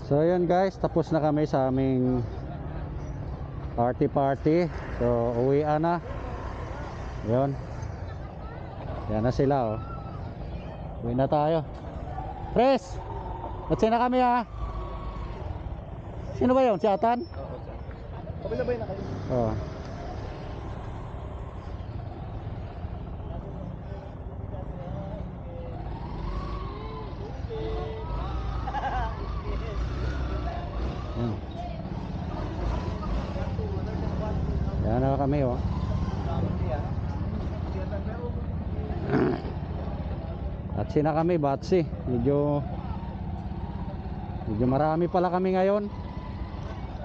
So yun guys, tapos na kami sa aming party. So uwian na. Yun. Yan na sila oh. Uwi na tayo. Pres! Matsin na kami ha. Sino ba yun? Si Atan? Oo, sir. Kabila ba yun na kayo? Oo. Yan na kami oh. At sina kami batsi. Medyo marami pala kami ngayon.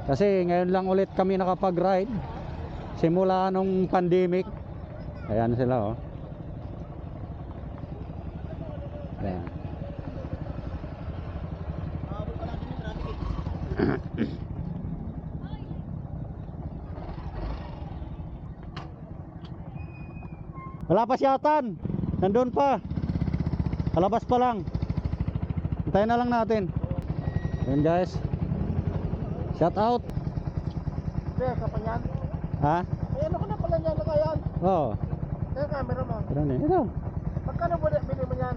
Kasi ngayon lang ulit kami nakapag-ride simula nung pandemic. Ayan sila oh. Ayan. Wala pa si Atan. Nandun pa. Palabas pa lang. Hintayin na lang natin. Ayan guys. Shout out. Sir, sa panyan? Ha? Ay, ano ko na pala niyan na kayan? Oo. Sir, camera mo. Pero na ito. Magkano mo bili mo niyan?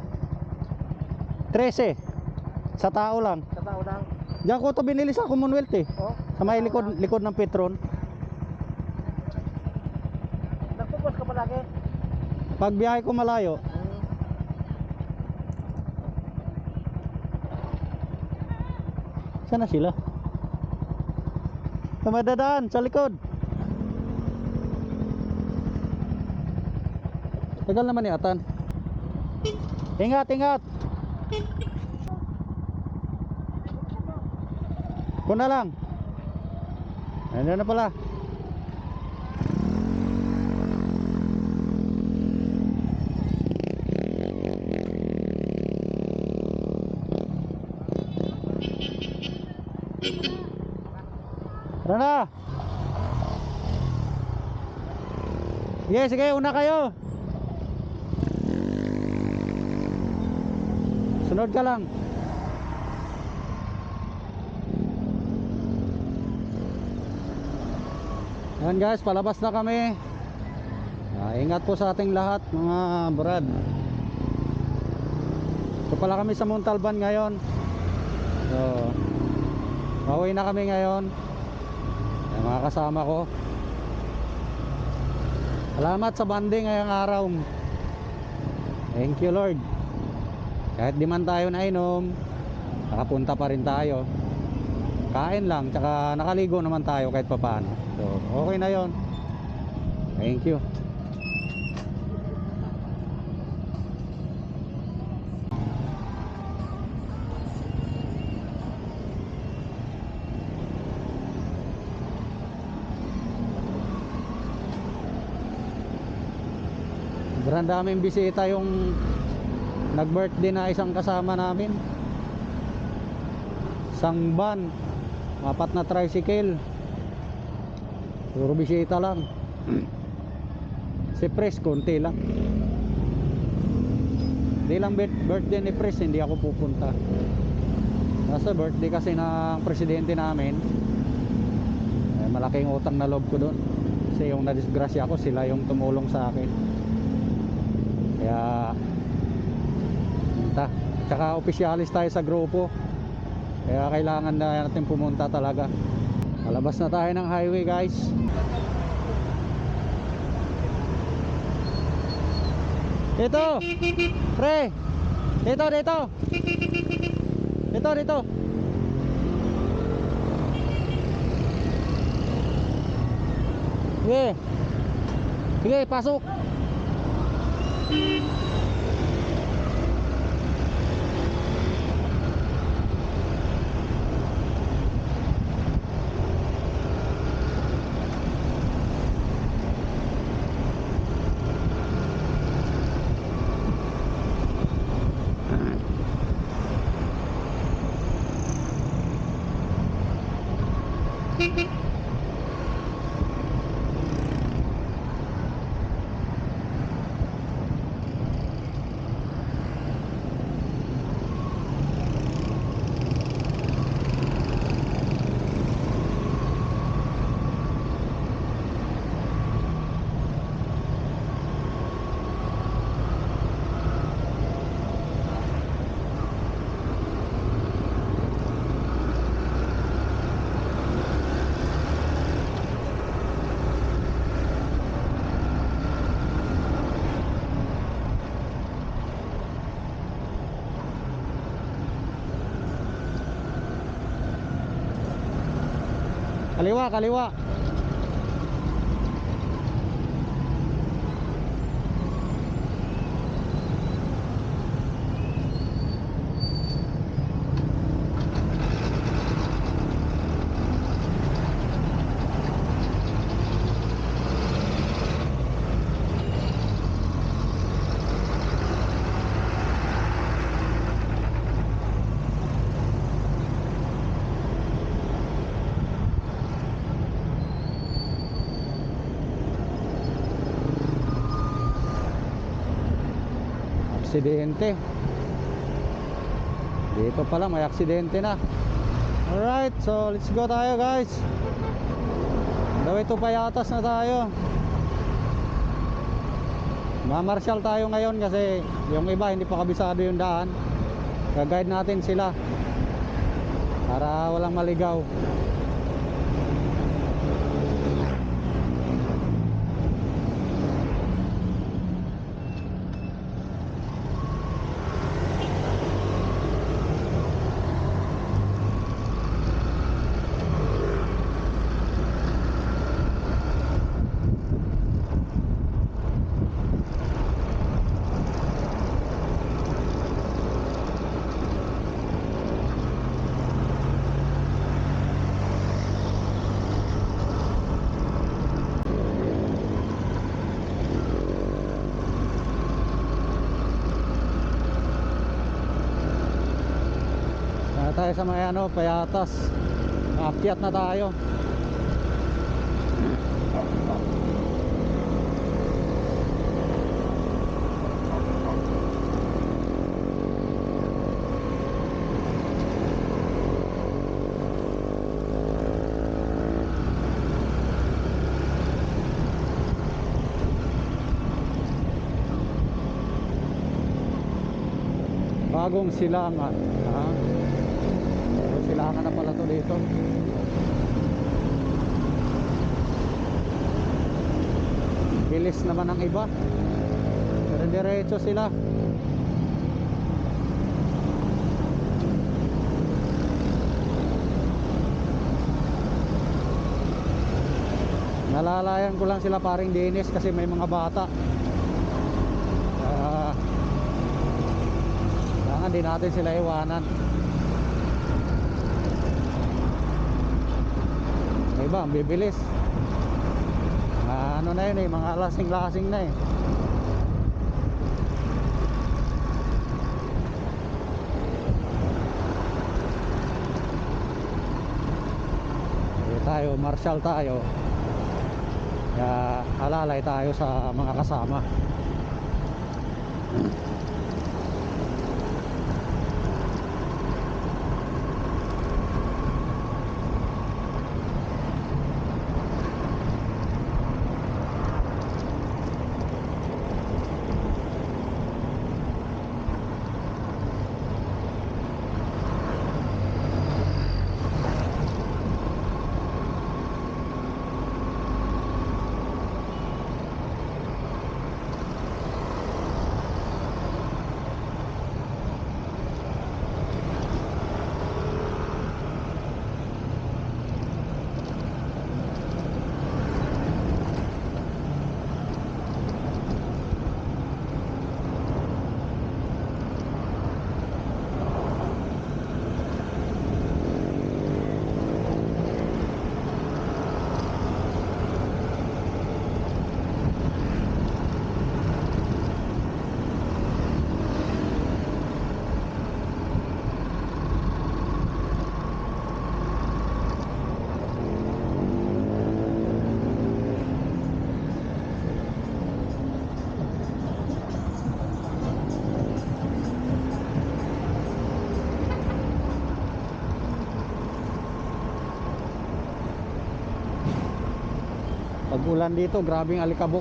13. Sa tao lang. Sa tao lang. Diyan ko ito binili sa Commonwealth eh. Oh? Sa may likod ng Petron. Nagpupos ka palagi? Pag biyahe ko malayo. Saan na sila? Sa madadaan, sa likod. Tagal naman ni Atan. Ingat, ingat. Kuna lang. Ayun na pala. Tara na. Sige, sige, una kayo. Sunod ka lang. Yan guys, palabas na kami. Ingat po sa ating lahat mga brad. So pala kami sa Montalban ngayon. So pauwi na kami ngayon. Ay, mga kasama ko. Salamat sa banding ngayong araw. Thank you Lord. Kahit di man tayo nainom, nakapunta pa rin tayo. Kain lang, tsaka nakaligo naman tayo kahit papaano. So okay na yon. Thank you. Sobrang daming bisita yung nag-birthday na isang kasama namin. Isang van, 4 na tricycle. Puro bisita lang. Si Pres, konti lang. Hindi lang birthday ni Pres, hindi ako pupunta. Nasa birthday kasi ng presidente namin. Malaking utang na loob ko doon. Kasi yung nadisgrasya ko, sila yung tumulong sa akin. Kaya punta. Tsaka opisyalis tayo sa grupo. Kaya kailangan na natin pumunta talaga. Palabas na tayo ng highway guys. Dito pre. Dito. Dito. Sige. Sige, pasok. Kaliwa, kaliwa. Aksidente. Dito pala may aksidente na. Alright, so let's go tayo guys. Daway to Payatas na tayo. Mamarsyal tayo ngayon kasi yung iba hindi pa kabisado yung daan. Gag-guide natin sila para walang maligaw. Tayo sa may ano, Payatas. Aakyat na tayo. Bagong silangan. Silangan na pala to dito. Bilis naman ang iba. Pero diretso sila. Nalalayan ko lang sila paring Dennis kasi may mga bata. Kailangan din natin sila iwanan. Iba, ang bibilis. Ano na yun eh, mga lasing-lasing na eh. Tayo, marshal tayo. Kaya alalay tayo sa mga kasama. Pag ulan dito, grabing alikabok.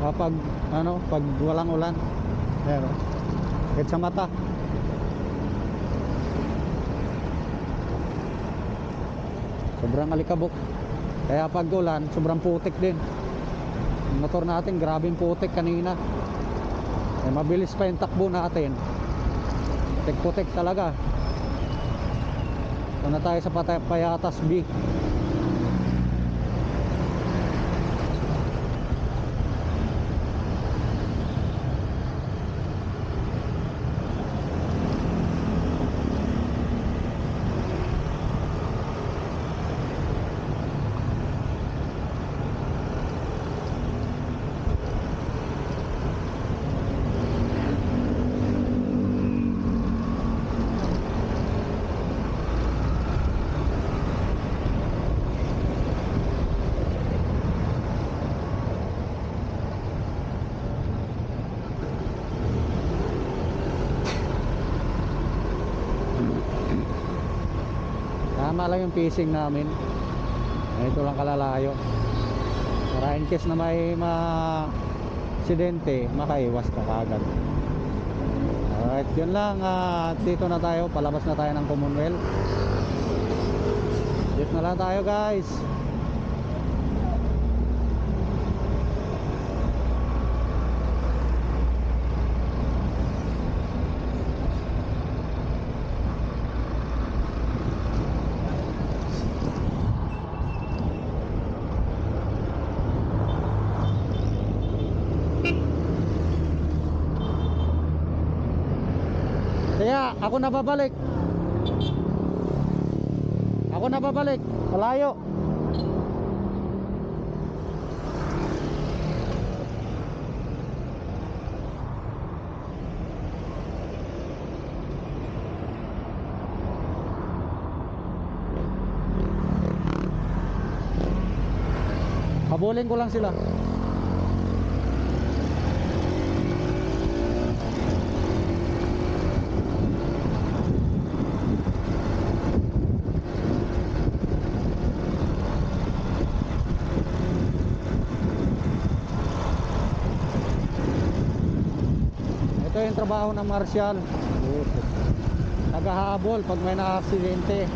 Kapag ano, pag walang ulan. Pero kahit sa mata. Sobrang alikabok. Kaya pag ulan, sobrang putik din. Yung motor natin, grabing putik kanina. Eh, mabilis pa yung takbo natin. Putik-putik talaga. Ito na tayo sa Payatas B. Tama lang yung pacing namin. Ito lang kalalayo. Para in case na may aksidente, makaiwas ka kagad. Alright, yun lang. Dito na tayo, palabas na tayo ng Commonwealth. Dito na lang tayo guys. Kaya ako na babalik. Ako na babalik. Malayo. Habulin ko lang sila. Ito yung trabaho ng marshal. Naghahabol pag may na-aksidente.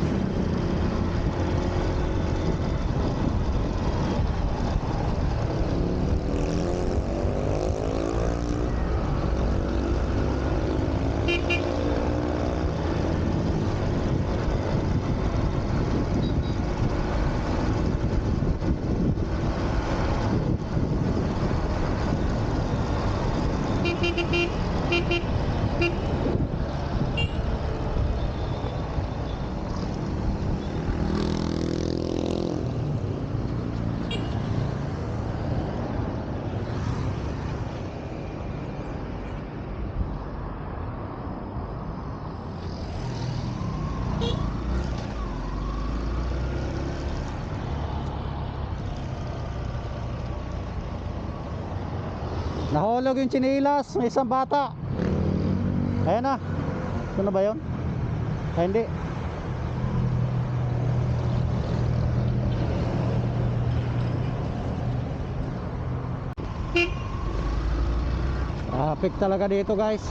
Nahulog yung chinilas, may isang bata. Ayan na. Ito na ba yun? Ay, hindi. Traffic talaga dito guys.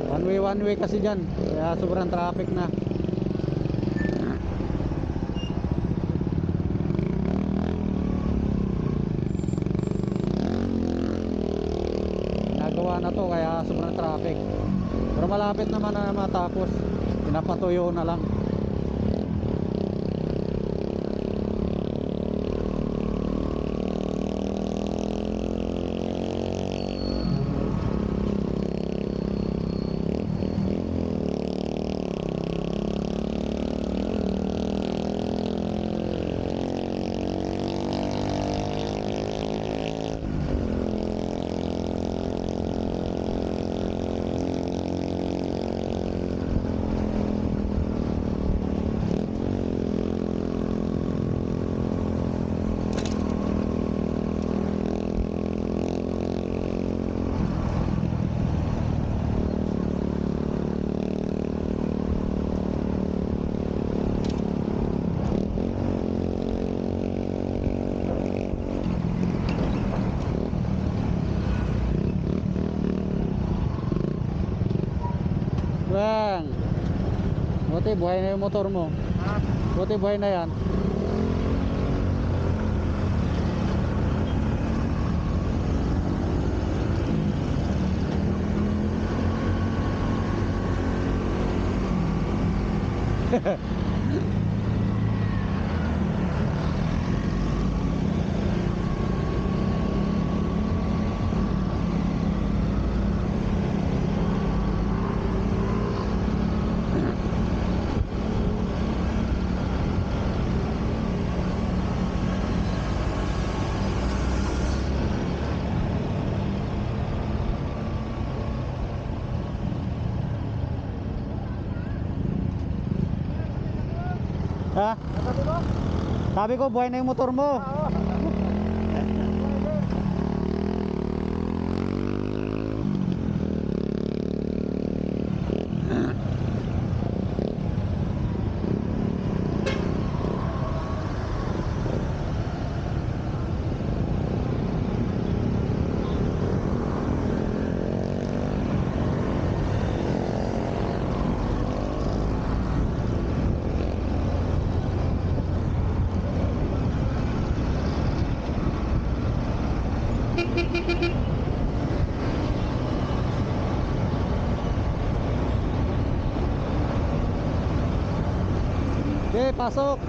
One way kasi dyan. Kaya sobrang traffic na. Nagawa na to kaya sobrang traffic. Pero malapit naman na matapos. Pinapatuyo na lang. Bang. Buti buhay na yung motor mo. Ha? Buti buhay na yan. Ha? Sabi mo? Sabi ko buhay na yung motor mo. Oo. pasok.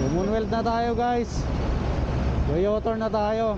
Commonwealth na tayo guys. Toyota na tayo.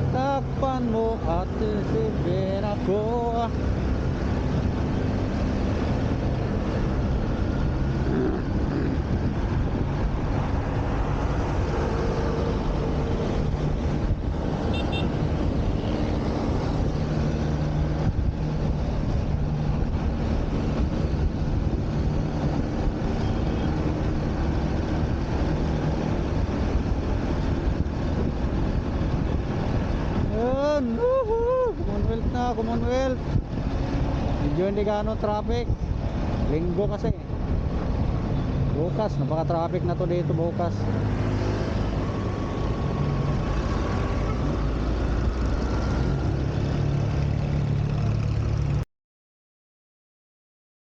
Takpan mo at sisibin ako. Yun, woohoo! Commonwealth na, Commonwealth. Medyo hindi gaano traffic. Linggo kasi. Bukas, napaka-traffic na to dito bukas.